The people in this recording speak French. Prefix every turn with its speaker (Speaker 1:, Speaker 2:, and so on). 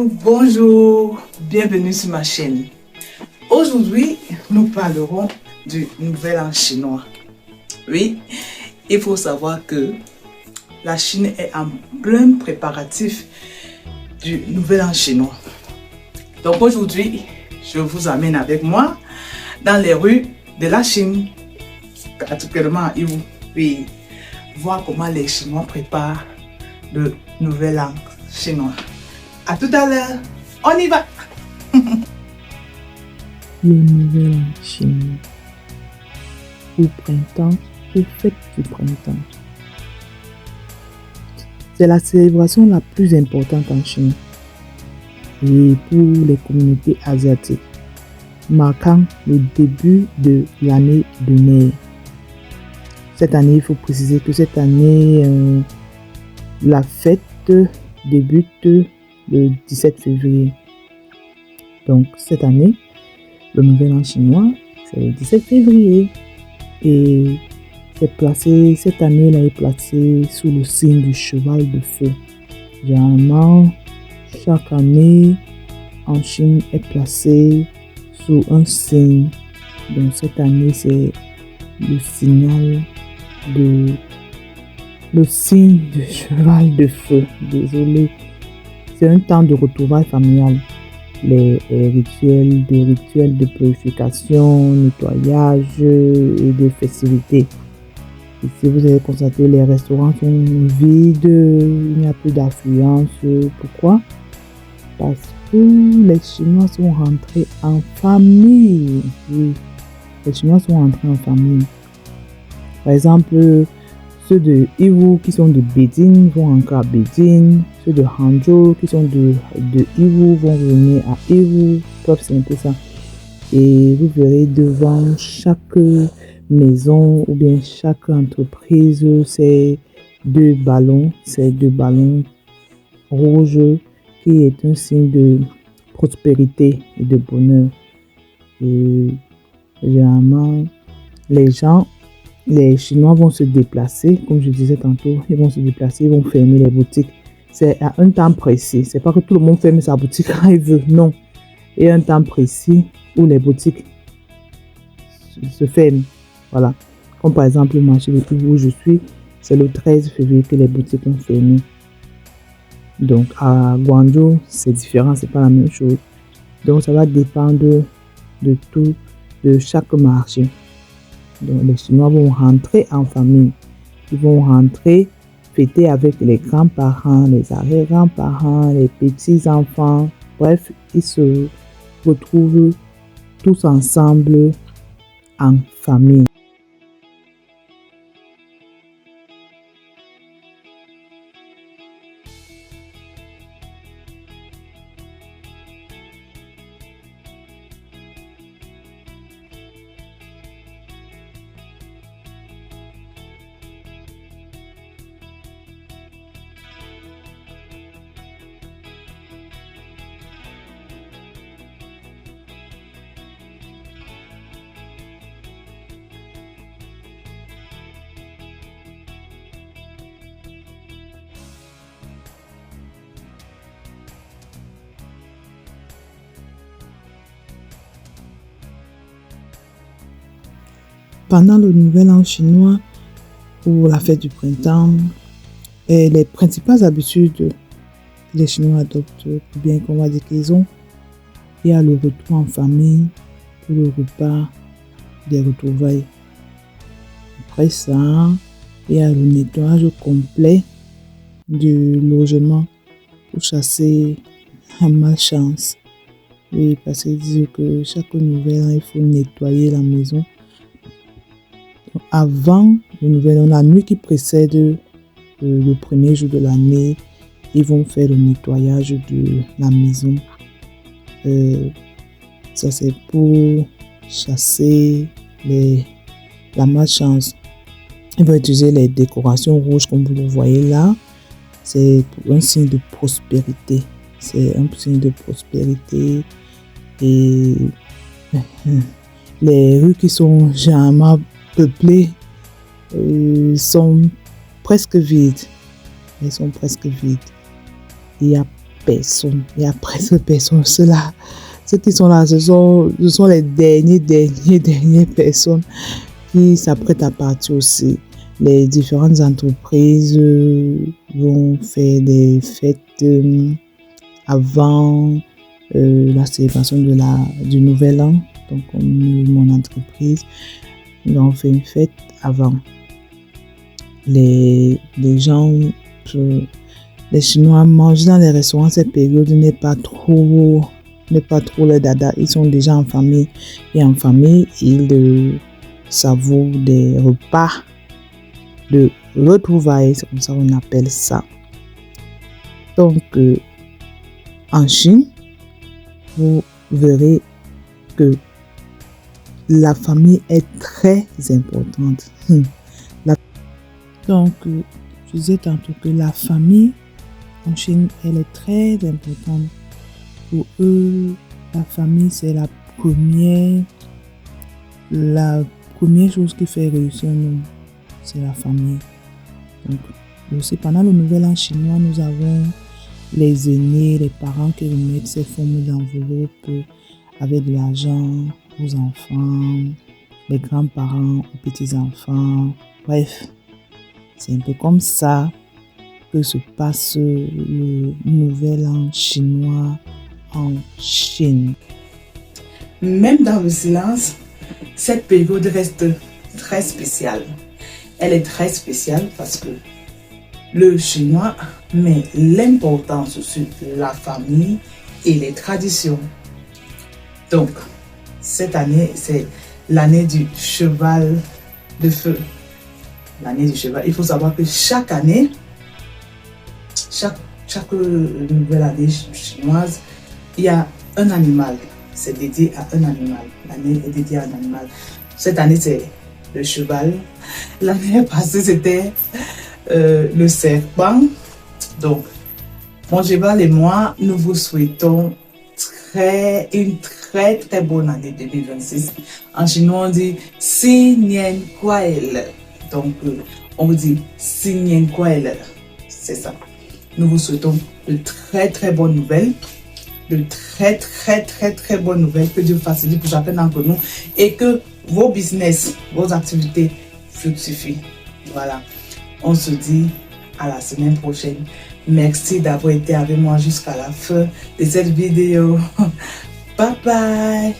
Speaker 1: Bonjour, bienvenue sur ma chaîne. Aujourd'hui, nous parlerons du Nouvel An chinois. Oui, il faut savoir que la Chine est en plein préparatif du Nouvel An chinois. Donc aujourd'hui, je vous amène avec moi dans les rues de la Chine, particulièrement à Yiwu. Oui, voir comment les Chinois préparent le Nouvel An chinois. À tout à l'heure, on y va.
Speaker 2: Le Nouvel An chinois. Au printemps, aux fêtes du printemps. C'est la célébration la plus importante en Chine et pour les communautés asiatiques, marquant le début de l'année lunaire. Cette année, il faut préciser que cette année, la fête débute le 17 février. Donc cette année, le Nouvel An chinois, c'est le 17 février. Et cette année-là est placée sous le signe du cheval de feu. Généralement, chaque année en Chine est placée sous un signe. Donc cette année, c'est le signe du cheval de feu. Désolé. C'est un temps de retrouvailles familiales. Les rituels de purification, nettoyage et de festivités. Ici, vous avez constaté, les restaurants sont vides, il n'y a plus d'affluence. Pourquoi? Parce que les Chinois sont rentrés en famille. Oui, les Chinois sont rentrés en famille. Par exemple, ceux de Yiwu qui sont de Beijing vont rentrer à Beijing. Ceux de Hangzhou qui sont de Yiwu vont venir à Yiwu. Bref, c'est un peu ça. Et vous verrez devant chaque maison ou bien chaque entreprise, ces deux ballons rouges qui est un signe de prospérité et de bonheur. Et généralement, les Chinois vont se déplacer, comme je disais tantôt, ils vont se déplacer, ils vont fermer les boutiques. C'est à un temps précis. C'est pas que tout le monde ferme sa boutique quand il veut, non. Il y a un temps précis où les boutiques se ferment. Voilà. Comme par exemple le marché de Yiwu où je suis, c'est le 13 février que les boutiques ont fermé. Donc à Guangzhou, c'est différent, c'est pas la même chose. Donc ça va dépendre de chaque marché. Donc les Chinois vont rentrer en famille. Ils vont rentrer, fêter avec les grands-parents, les arrière-grands-parents, les petits-enfants. Bref, ils se retrouvent tous ensemble en famille. Pendant le Nouvel An chinois ou la fête du printemps, les principales habitudes que les Chinois adoptent, ou bien qu'on va dire qu'ils ont, il y a le retour en famille pour le repas des retrouvailles. Après ça, il y a le nettoyage complet du logement pour chasser la malchance. Oui, parce qu'ils disent que chaque Nouvel An, il faut nettoyer la maison. Avant le Nouvel An, la nuit qui précède le premier jour de l'année, ils vont faire le nettoyage de la maison. Ça, c'est pour chasser la malchance. Ils vont utiliser les décorations rouges comme vous le voyez là. C'est un signe de prospérité. C'est un signe de prospérité. Et les rues qui sont généralement peuplées sont presque vides. Elles sont presque vides. Il y a personne. Il y a presque personne. Ceux qui sont là, ce sont les dernières personnes qui s'apprêtent à partir aussi. Les différentes entreprises vont faire des fêtes avant la célébration du nouvel an. Donc, comme mon entreprise, nous avons fait une fête avant. Les gens, les Chinois mangent dans les restaurants. Cette période n'est pas trop le dada. Ils sont déjà en famille. Et en famille, ils savourent des repas de retrouvailles. C'est comme ça qu'on appelle ça. Donc, en Chine, vous verrez que la famille est très importante. Donc, je disais tantôt que la famille en Chine, elle est très importante. Pour eux, la famille, c'est la première chose qui fait réussir nous. C'est la famille. Donc, aussi pendant le nouvel an chinois, nous avons les aînés, les parents qui remettent ces formes d'enveloppe avec de l'argent aux enfants, les grands-parents aux petits-enfants. Bref, c'est un peu comme ça que se passe le nouvel an chinois en Chine.
Speaker 1: Même dans le silence, cette période reste très spéciale. Elle est très spéciale parce que le chinois met l'importance sur la famille et les traditions. Donc, cette année, c'est l'année du cheval de feu. L'année du cheval. Il faut savoir que chaque année, chaque nouvelle année chinoise, il y a un animal. C'est dédié à un animal. L'année est dédiée à un animal. Cette année, c'est le cheval. L'année passée, c'était le serpent. Donc, mon cheval et moi, nous vous souhaitons une très très bonne année 2026. En chinois, on dit Xin Nian Kuai. Donc, on vous dit Xin Nian Kuai. C'est ça. Nous vous souhaitons de très très bonnes nouvelles. De très très très très bonnes nouvelles. Que Dieu facilite pour chacun d'entre nous. Et que vos business, vos activités fructifient. Voilà. On se dit à la semaine prochaine. Merci d'avoir été avec moi jusqu'à la fin de cette vidéo. Bye bye.